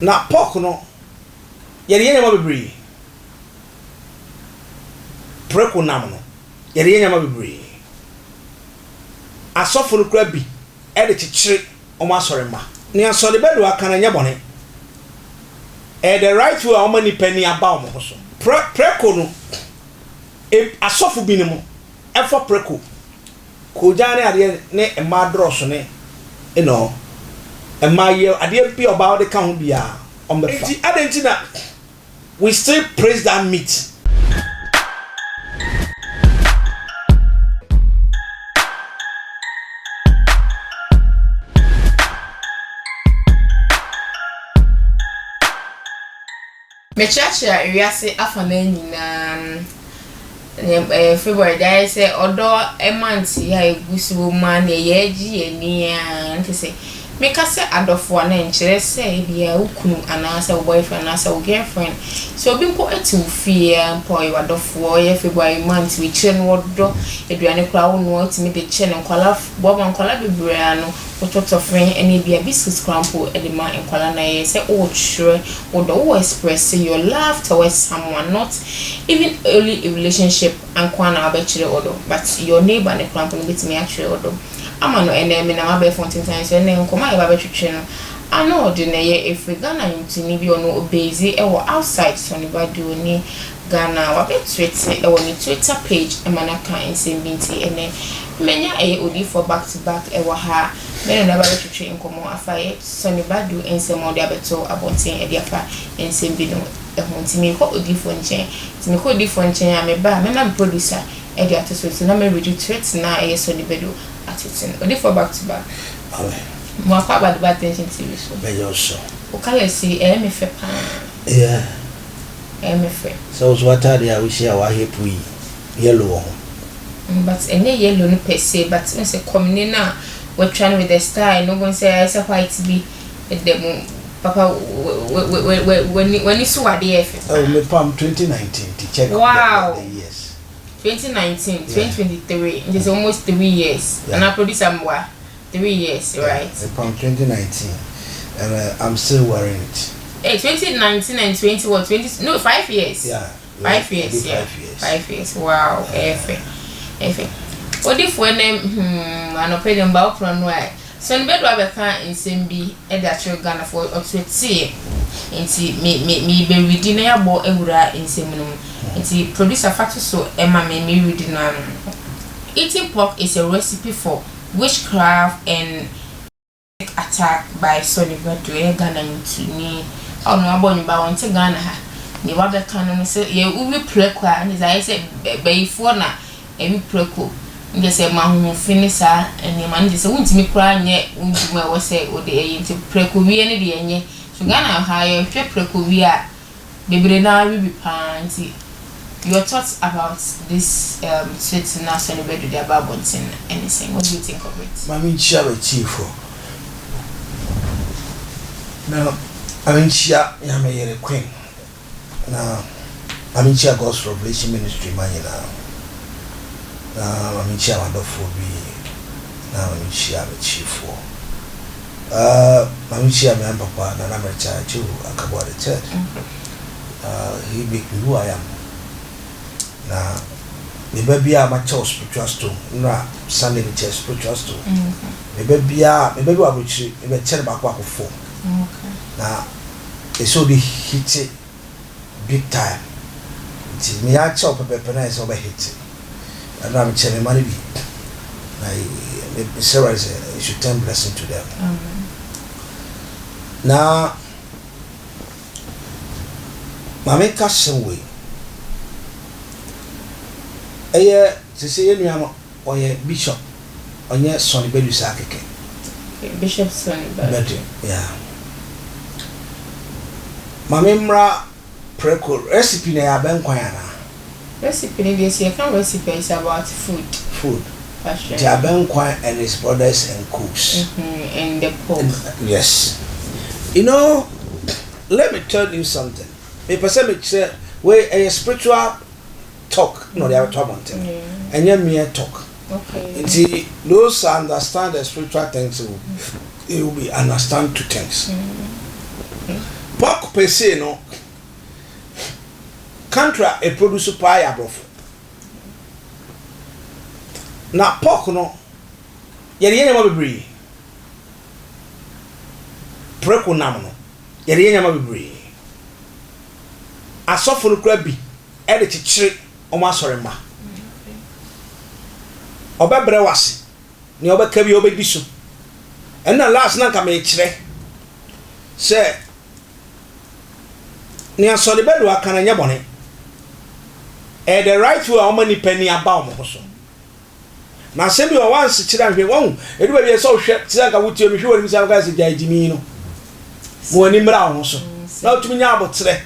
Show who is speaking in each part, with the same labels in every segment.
Speaker 1: na pork no yɛde yɛ nyama bebree preko nam no yɛde yɛ nyama bebree asɔfo no kura bi ɛde kyekyere ɔmo asɔre ma ne asɔre bɛdo aka na nyɛ bɔne the right way a ɔmo nipa ni aba ɔmo ho so preko no asɔfo bi ne mo ɛfɔ preko kogya ne adeɛ ne mmaa drɔso ne mmaa yɛ adeɛ bi ɔbaa ɔde ka ho bia ɔmbɛfa nti adanti na we still praise that meat.
Speaker 2: Mechacha wiase afana nyina February dai say odo emanti ya egusi ma na ye agi ani a nti say meka say adofo na nkyere say bia ukunu anasa boyfriend anasa girlfriend so obi nko eti fie mpo ye adofo ye February month we kire no odo eduane kura wo no otimi de kire nkwala boba nkwala bebre no ototo friend ene bia business crampo e de ma nkwala na ye say o chure o express your love towards someone, not even early a relationship and kwana abechire odo but your neighbor ne crampo no betimi actually odo amano ene me na mabe fontin times ene nkoma e ba betwetwe no ano de na ye Ghana ntini bi ono obezi e wo outside so ne ba do ni Ghana wa betwete e wo ni Twitter page e manaka nsembinti ene menya e odi for back to back e wo ha me na ba betwetwe nkomo afaye so ne ba do ensemo de abeto abonten e de afa ensembi no e ho ntimi ko odi for nchen ntimi ko odi for nchen a me ba me na producer e de atoso so na me ready tweet na e so ne bedo atitin odi for back to back
Speaker 1: amen
Speaker 2: mo akwa bad attention TV so
Speaker 1: be yo so
Speaker 2: o kale si me fe pa
Speaker 1: yeah
Speaker 2: me fe
Speaker 1: so what are they we share wa hepu yellow
Speaker 2: but any yellow no per se but me say come na we trying with the style no go say I say white be the papa when you saw the F
Speaker 1: oh me pam 2019 to check
Speaker 2: wow
Speaker 1: the years
Speaker 2: 2019 2023 it is almost 3 years and I produce am 3 years right
Speaker 1: from 2019 and I'm still wearing it.
Speaker 2: Hey, 2019 and 20 what 20 no 5 years.
Speaker 1: Yeah.
Speaker 2: 5 years. Yeah. 5 years. Wow. Efe. Odi for them anope dem ba okron no ai. So nbe do abeka nsembi e da chiro Ghana for otweti. Nti me be ready na yabo ewura nsem no. Nti producer factor so ema me ready na. Eating pork is a recipe for witchcraft and attack by Sonny Badwe Ghana ntuni ono abonyi ba won te Ghana ha ni wa be kan no se ye ubi preko a ni za say bayifo na ebi preko nge se ma hu finisa eni ma nge se wuntimi kura nye unduma wo se o de eyi nti preko wie ne de enye so Ghana ha ye hwe preko wie a bebre na bi pa nti your thoughts about this sweet national bedroom the about anything what do you think of it?
Speaker 1: Mami chia be chiefo now I chia ya me yere queen na I chia God's Revelation Ministry man na mami chia wonderful bi na mami chia be chiefo mami chia me papa na na me cha chu akabo the church he make me who I am na me baby a ma church spiritual store na Sunday me church spiritual store me baby wa buchi me chere ba kwa kofo na eso be hit big time ti me ya chop pepe na eso be hit na me chere mani bi na me Sarah is you should turn blessing to them na mama ka shenwe eye se se yenu ama oye bishop onye Sonny Bedu sakeke
Speaker 2: Bishop Sonny Bedu
Speaker 1: yeah mamemra preko recipe na ya ben kwan na
Speaker 2: recipe ni dey say can recipe is about food
Speaker 1: the ben kwan and his brothers and cooks
Speaker 2: and the pork
Speaker 1: yes you know let me tell you something me person me say we a spiritual talk no they are talking and you mere talk
Speaker 2: okay
Speaker 1: see those understand the spiritual things it will be understand two things pork per se no country a produce pie abrofo na pork no yɛde nyama bebree preko nam no yɛde nyama bebree asɔfo no kura bi ɛde kyekyere ɔmo asɔre ma ɔbɛbrɛ wase ne ɔbɛka bi ɔbɛdi so ɛna last na nka mekyerɛ sɛ ne asɔre bɛdo aka na nyɛ bɔne the right way a ɔma nipa ni aba ɔmo ho so na asɛm bi wɔ wansi kyerɛ ahwɛ wɔn edu baabi yɛ sɛ ɔhwɛ kyerɛ nka wotie mi hwɛ wɔn mi sɛ ɔka sɛ gya gyimi no mo ani mmra ho so na otumi nya abotrɛ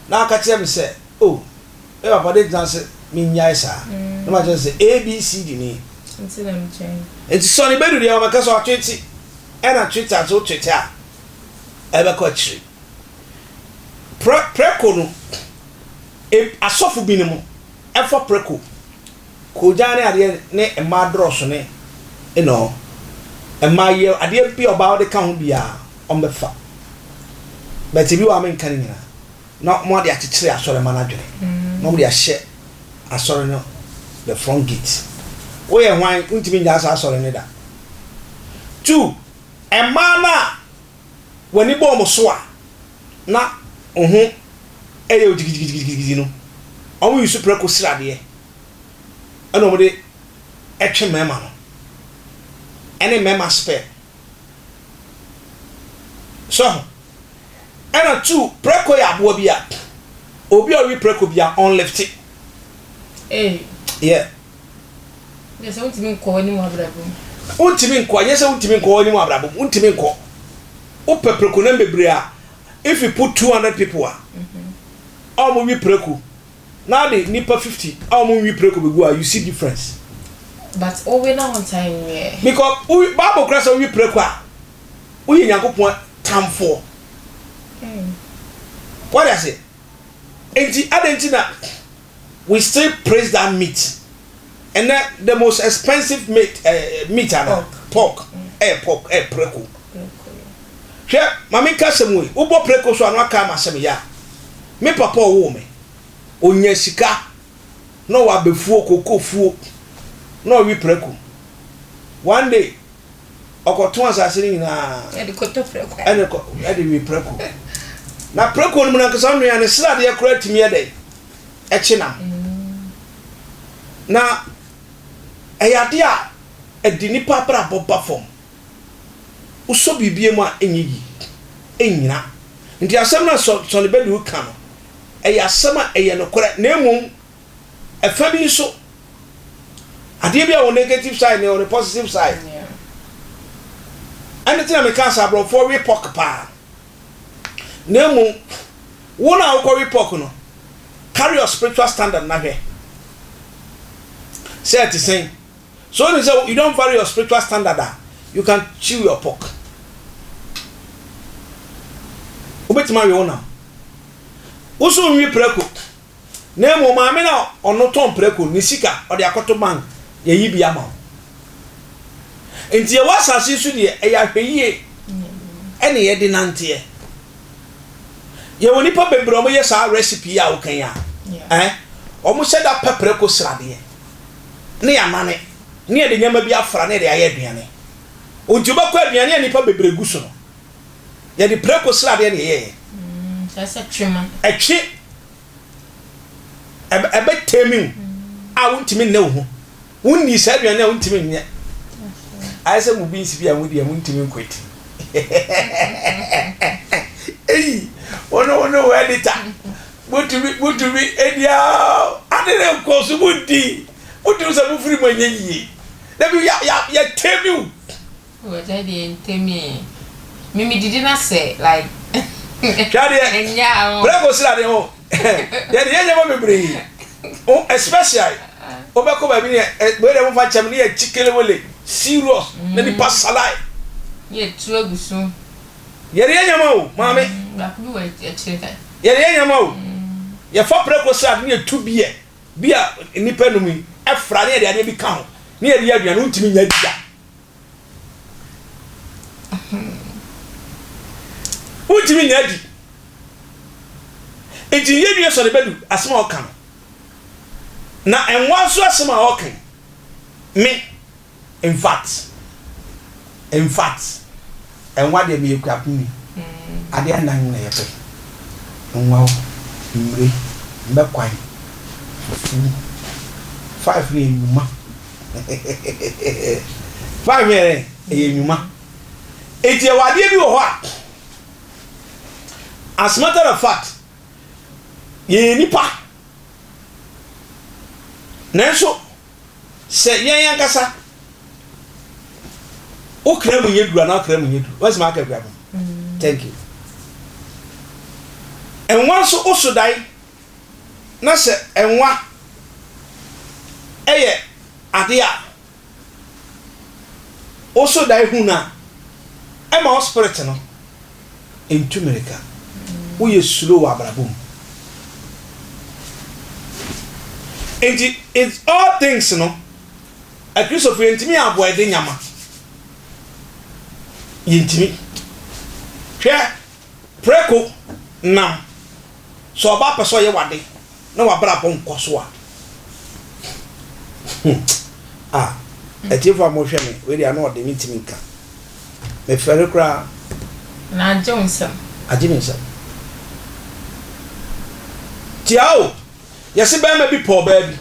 Speaker 1: na aka kyerɛ mi sɛ o e papa de gyina sɛ mi nyae saa na ma kyerɛ sɛ abcd ni
Speaker 2: nti na mi kyɛn
Speaker 1: nti sɔ ne bɛdu deɛ ɔmɛka sɛ ɔtwete ɛna twitter so twete a ɛbɛkɔ akyire preko no asɔfo bi ne mu ɛfɔ preko koja ne adeɛ ne mmaa drɔso ne ɛnɔ mmaa yɛ adeɛ bi ɔbaa ɔde ka ho bia ɔmbɛfa bɛte bi wɔ amenka ne nyinaa na mo ade akyekyere asɔre ma n'adwene na mo de ahyɛ asɔre no the front gate woyɛ hwan ntumi nya asɔre ne da 2 mmaa na wani bɔ mo so a na ɛyɛ odigigigigigi no ɔmo yi super ko sradeɛ ɛna ɔmo de ɛtwe mɛma no ɛne mɛma spare so ɛna 2 preko yɛ aboa bi a obi a ɔwi preko bi a on left yeah
Speaker 2: yes untimi nkɔ ni mu abrabo
Speaker 1: untimi nkɔ yes untimi nkɔ ni mu abrabo untimi nkɔ o preko na bebre a if you put 200 people all mo wi preko now the nipa 50 all mo wi preko be go you see difference
Speaker 2: but over now on time yeah
Speaker 1: because we bible class wi preko a we yakopon tamfo what I say enti adentina we still praise that meat and that the most expensive meat pork preko hwe mami kasem we ubo preko so anu aka masem ya me papa wo me onya sika no wa befuo kokofuo no wi preko one day okoton asase ni na
Speaker 2: e de koto preko
Speaker 1: e de wi preko na preko no na kasa no ya ne srade ya kura timi e dey e chinam na eyade a edi nipa bra boba fom uso bibie mu a enyi enyina nti asem na so ne bedu ka no asem a eye no kora na emum efa bi so ade bia wo negative side ne wo positive side and tina me ka sa bro for we pork pa na emum wo na wo we pork no carry your spiritual standard na hwe say it saying so you don't vary your spiritual standard you can chew your pork obetima we wona uso nwi preko na emo maame na ono ton preko ni sika ode akoto bank ye yi bia ma enti ye wasase su de e ya hweyie ene ye de nante ye woni pa bebre omo ye sa recipe a wo kan ya omo se da preko srade ne ya mane ne ye de nyama bi afra ne de aye aduane onti obakọ aduane ani pa bebre gu so no ye de preko srade ne ye
Speaker 2: that's a trema
Speaker 1: etwe ebe temi a wontimi nne wo ho wonni sa aduane a wontimi nne ayese mu bi nsi bi a wodi a wontimi nkweti ono editor butumi edia adere nkoso budi butumi sa bu free manye yi da bi ya temi
Speaker 2: o jadi temi mimi didi na say like
Speaker 1: Chade enya bravo sila de ho de enya mo bebre o especially obeko ba bi ne we de mo fa chem ne ya chikele wole serious na di pasalai
Speaker 2: ye tu agusu
Speaker 1: ye enya mo mame
Speaker 2: ba ku we chireka
Speaker 1: ye enya mo ye fa bravo sila ne tu bia nipa no mi e fra ne de ade bi ka ho ne ye aduane untimi nya dia untimi nya di enti ye dua so de bedu asema oka na enwa so asema oka me in fact enwa de me ekwa puni ade anan na yepe enwa mre mbekwan 5 ni nyuma 5 mere e nyuma enti wade bi wo ho a as matter of fact ye nipa nanso se yen yankasa o kra mu yedura na kra mu yedura what's my akagwa thank you enwa so osodai na se enwa eye ade a osodai hu na e ma spirit no into America wo ye slow abrabom and it's all things no a Christopher intimi abo ede nyama yintimi hwe preko na so oba peso ye wade na wabra pon koso a etifa mo hwe me we dia na ode mitimi nka me fere kra
Speaker 2: na Johnson
Speaker 1: Ajimisa tiao yesi ba ma bi po ba bi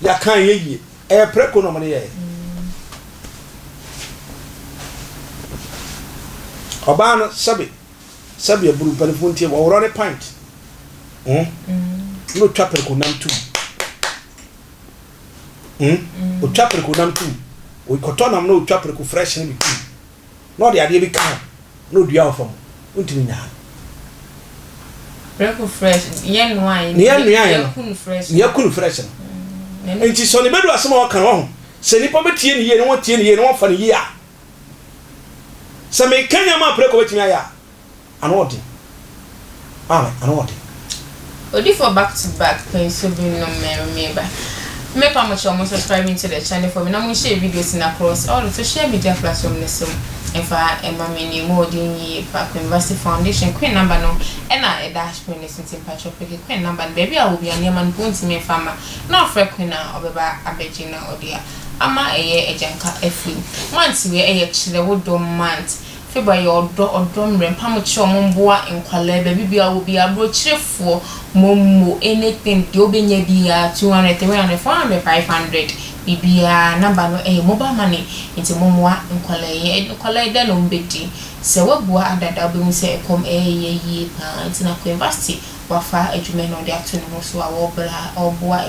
Speaker 1: ya kan yeye e preko no mo ne ye oba no sabe buru panfo ntie wo woro ne pint no twa preko nam tu o twa preko nam tu o ikoto nam no twa preko fresh ne bi tu no de ade bi kan no dua ofam untimi nya
Speaker 2: preko fresh yen wine
Speaker 1: ya kun fresh no enti so ne bedu asema o kan ho se nipa betie ne ye ne won tie ne ye ne won fa ne ye a se me kanya ma preko wetimi aya anodi anodi
Speaker 2: odi for back to back penso bi no me ba make how much almost subscribing to the channel for me now we share videos in across all the social media platforms if I am a mini more than Park University Foundation queen number no and I dash queen is in patriotic queen number baby I will be a man point me farmer no frequent or a Virginia or dear ama a janka efu once we actually would do month February or drum pamucho mumboa in Quale baby I will be a brochure for mumu anything dobenya bia 200 300 400 500 bibia number no mobile money into mumwa in Quale then umbeti se wabua adada be say come ye pa into university wafa edumen on the afternoon so awobra obua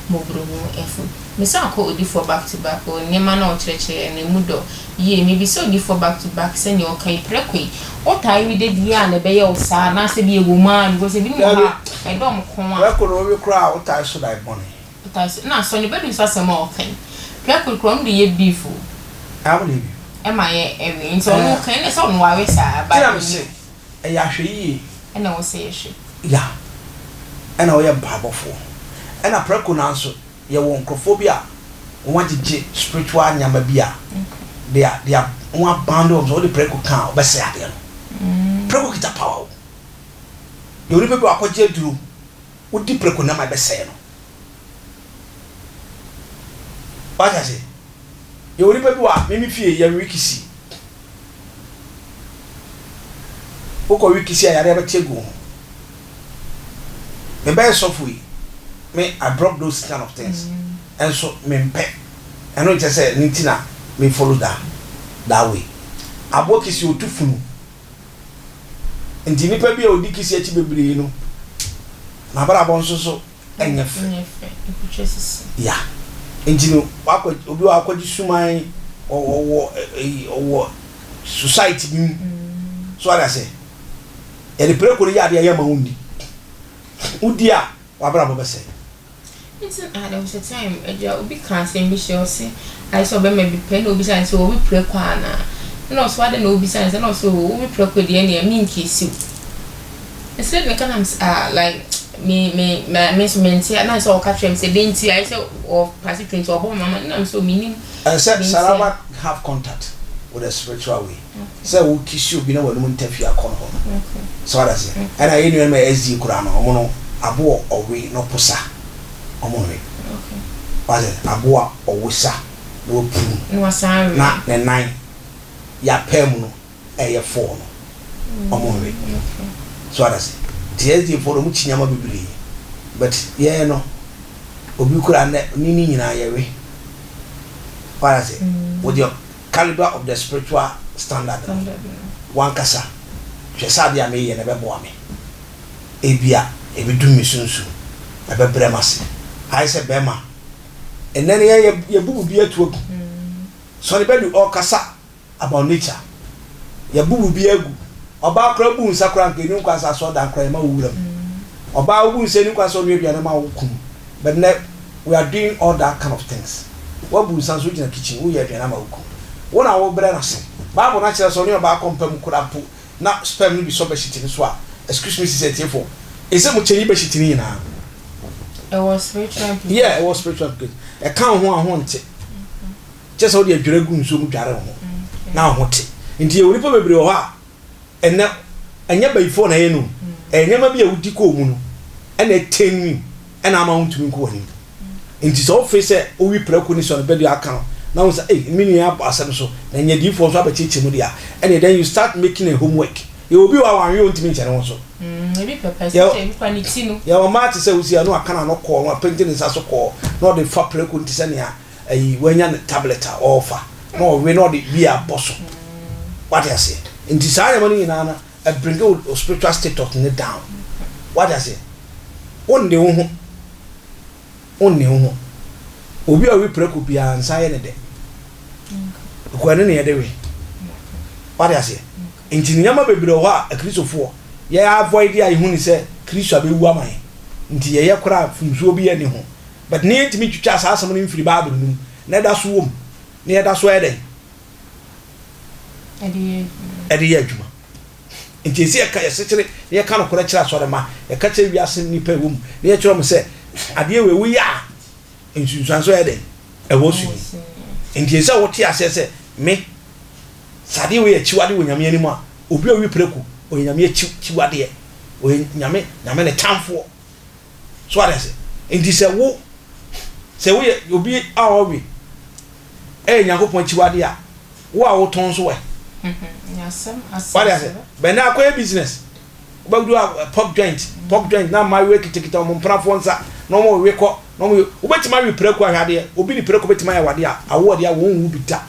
Speaker 2: mobro efu me say ko odi for back to back o nyema na o cheche na mudo ye me be so odi for back to back say you kan prekwe what I we did ya na be ye o sa na se bi woman go say bi mo ha I don ko a
Speaker 1: prekwe we kra what I should I money
Speaker 2: na so ni be do so say mo kan prekwe kro no ye beef o
Speaker 1: I believe you
Speaker 2: e ma ye ewe nso no kan na so no wa we sa ba
Speaker 1: me say e ya hwe yi
Speaker 2: e na wo say ye hwe
Speaker 1: ya e na wo ye babofo e na prekwe na so ye won crofobia won gije spiritual nyama bia they are one band of all the preko kan obese ade no preko kita power you ri people akwaje duru odi preko na ma bese no what I say you ri people a mimi fie ya wikisi oko wikisi ya rebe tego me be so fui me I drop those kind of things and so me mpe I know just say nitina me follow that way abokisi otufunu ndi nipa bia odikisi achi bebre no na bara bonso so enyefe ya engino wakọ obi wakọji suman owo society bi so ala say e le preko ya de ya ma undi udia wabra bo bese
Speaker 2: it's there was a time obi kan say bi sure say I saw be maybe pen obi say so obi preko ana no so ade no obi say no so obi preko de na me nkisi instead me can like me so menti na so catch him say denti I say of pass 20 or mama na so meaning
Speaker 1: I said Sarawak have contact with a spiritual way. So we kiss you, no one interfere con home. So that's it. And I knew my SD Kurano, Omono, Abo or we no posa. Omonwe. But Aboa or Wissa, no poon.
Speaker 2: No, sorry.
Speaker 1: Not the 9. Ya permuno, a 4. Omonwe. So that's it. TSD for the Muchinyama Bibli. But yeah, no. Obukura nini nyina yewe. What is it? With your caliber of the spiritual standard. One kasa. Chesadi ame ye nebe bo ame. Ebia, ebidu misunsu. Ebe bremasi. I say bema. And then ye bubu bi etu ogu. So the bedu all kasa about nature. Ye bubu bi egu. Oba kra bu nsakra nke ni nkwansa so dan kra ma wuram. Oba bu nse ni nkwansa no aduane ma wokum. But now we are doing all that kind of things. What bu nsa so gina kitchen wo ye aduane ma wokum. Wona wo bre na se. Bible na kire so ne oba kompam kurapo na spam ni bi so be shitini so a. Excuse me sister tiefo. Ese mo chenyi be shitini na.
Speaker 2: It was spiritual.
Speaker 1: Yeah, it was spiritual. E kan ho nte. Just how the adware gu nso mu dware ho. Na ho te. Nti e woni pa bebre ho a enne anya bayifo na ye no. Enyama bi a wudi ko mu no. Ena etenwi ena ama huntumi nko wani. Nti so face o wi prako ni so na be dia kan. Na wo say eh mini ya asem so na nya di fo so abacheche mu dia. And then you start making a homework. You will be wa wan untumi nche ne so.
Speaker 2: Maybe purpose say quality no.
Speaker 1: Ya o ma te say usia no aka na no call no painting nsa so call. No the fa prako nti se ne a wanya tablet offer. No we no the be a boss. What I say? In desire money in Anna, I bring out spiritual state of it down. What I say? Only one. Obi a we preku bia ansa ye ne de. Ko ene ne ye de we. What I say? Nti nyama bebre ho a Kristofo ye avoid ya hu ni se Kristo abewu aman. Nti ye kora fumsuo bi ye ne ho. But ne ntimi twitwa asasam ne mfiri Bible num. Na da so wom. Ne da so ye de. Edi ye adwuma. Nti esi eka ye sekere ye ka no kora kira so de ma ye ka kire wiase nipa wom. Ne ye kire mo se ade we wu ya. Nsunsan so ye de. E wo su. Nti esi wo tie ase se me sade we achiwade wo nyame ani mu a obi a wi preku o nyame achiwade o nyame ne tamfo so ade se nti se wo ye obi a wo wi nyakopon achiwade a wo a wo ton so we
Speaker 2: Yasem
Speaker 1: what I say be na akwa business oba do pork joint na my we kitikita mo mprafo nsa no mo we ko no mo obetima wi preku ahwade obi ni preku obetima ya wade a awo de a won wu bita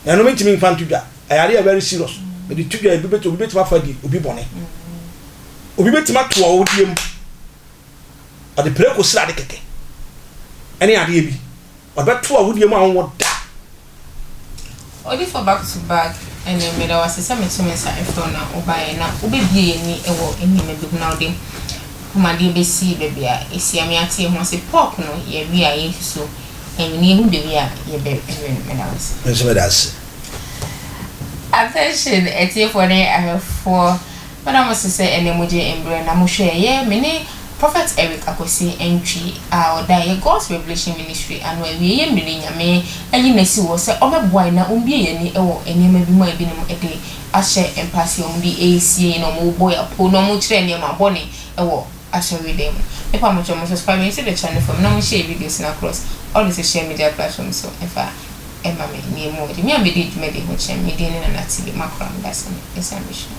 Speaker 1: ya no mentimi mfa ntudwa ayare very serious but the tudwa obi betima fadi obi bone obi betima to a odiem ade preku sira de keke ene ade bi obeto a odiem a won da
Speaker 2: Odi for back to back and then me da was say me to me sa efro na obaye na obebie ni ewo eni me bi na odi kuma de be si bebe a esi am ate ho se pork no ye wi a ye so eni ni hu de wi a ye be me da was
Speaker 1: nso me da se
Speaker 2: attention etie for ne ahefo but I must say ene moje embre na mo hwe ye me ni Prophet Antwi or God's Revelation Ministry and where we ye nyame ayi nasi wo se omeboy na ombie ye ni ewo enema bi mo ebi no ede ahye empase omdi AC no mo boy apo no mo kire ne ma boni ewo ahye we dem e pa mo chomo subscribe to the channel from now share videos na across all the social media platforms so efa emma me ni mo de me am be di me de ho chem me de na TV makram that's me mission